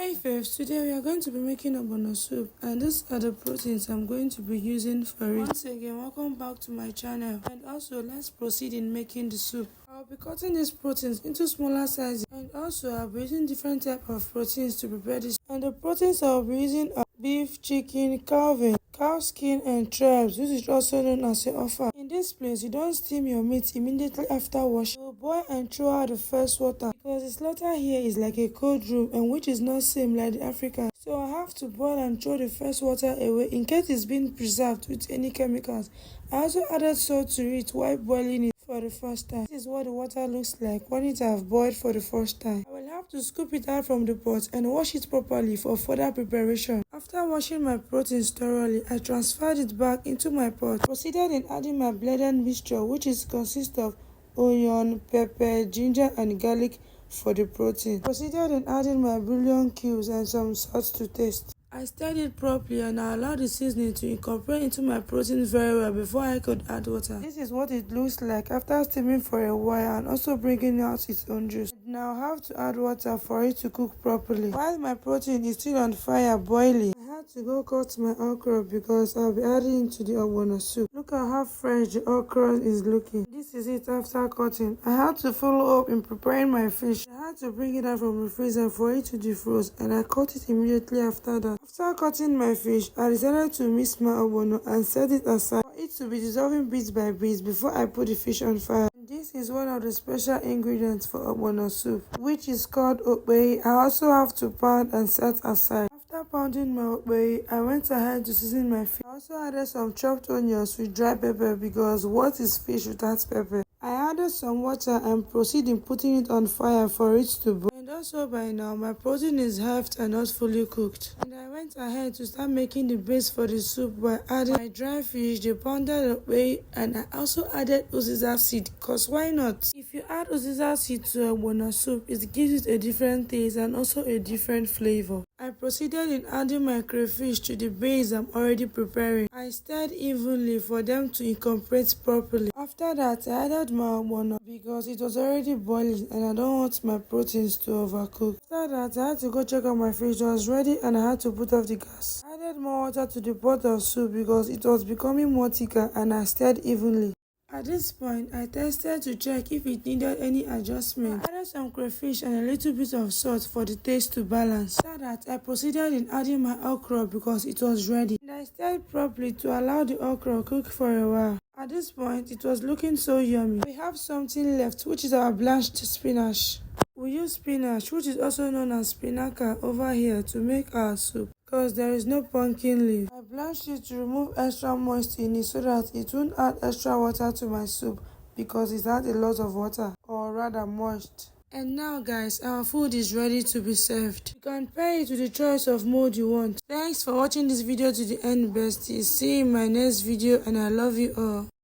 Hi Fifs, today we are going to be making ogbono soup and these are the proteins I'm going to be using for it. Once again, welcome back to my channel, and also let's proceed in making the soup. I'll be cutting these proteins into smaller sizes, and also I'll be using different type of proteins to prepare this. And the proteins I'll be using are beef, chicken, cow skin and tripe, which is also known as a offer. In this place, you don't steam your meat immediately after washing. You boil and throw out the first water because the slaughter here is like a cold room and which is not same like the African. So I have to boil and throw the first water away in case it's been preserved with any chemicals. I also added salt to it while boiling it for the first time. This is what the water looks like when it have boiled for the first time. I will have to scoop it out from the pot and wash it properly for further preparation. After washing my proteins thoroughly, I transferred it back into my pot. Proceeded in adding my blended mixture, which consists of onion, pepper, ginger and garlic for the protein. Proceeded in adding my bouillon cubes and some salt to taste. I stirred it properly and I allowed the seasoning to incorporate into my protein very well before I could add water. This is what it looks like after steaming for a while and also bringing out its own juice. I now have to add water for it to cook properly. While my protein is still on fire boiling, I had to go cut my okra because I'll be adding it to the ogbono soup. Look at how fresh the okra is looking. This is it after cutting. I had to follow up in preparing my fish. I had to bring it out from the freezer for it to defrost and I cut it immediately after that. After cutting my fish, I decided to mix my ogbono and set it aside for it to be dissolving bit by bit before I put the fish on fire. This is one of the special ingredients for ogbono soup, which is called okpei. I also have to pound and set aside. After pounding my okpei, I went ahead to season my fish. I also added some chopped onions with dry pepper because what is fish without pepper? I added some water and proceeded putting it on fire for it to boil. And also by now, my protein is halved and not fully cooked. And I went ahead to start making the base for the soup by adding my dry fish, the pounded okpei, and I also added uziza seed because why not? If you add uziza seed to ogbono soup, it gives it a different taste and also a different flavor. I proceeded in adding my crayfish to the base I'm already preparing. I stirred evenly for them to incorporate properly. After that, I added my ogbono because it was already boiling and I don't want my proteins to overcook. After that, I had to go check out my fish was ready and I had to put off the gas. I added more water to the pot of soup because it was becoming more thicker and I stirred evenly. At this point, I tested to check if it needed any adjustment. I added some crayfish and a little bit of salt for the taste to balance. After that, I proceeded in adding my okra because it was ready. And I stirred properly to allow the okra cook for a while. At this point, it was looking so yummy. We have something left, which is our blanched spinach. We use spinach, which is also known as spinaka, over here to make our soup because there is no pumpkin leaf. I blanched it to remove extra moisture in it so that it won't add extra water to my soup because it had a lot of water, or rather moist. And now guys, our food is ready to be served. You can pair it with the choice of mode you want. Thanks for watching this video to the end besties. See you in my next video and I love you all.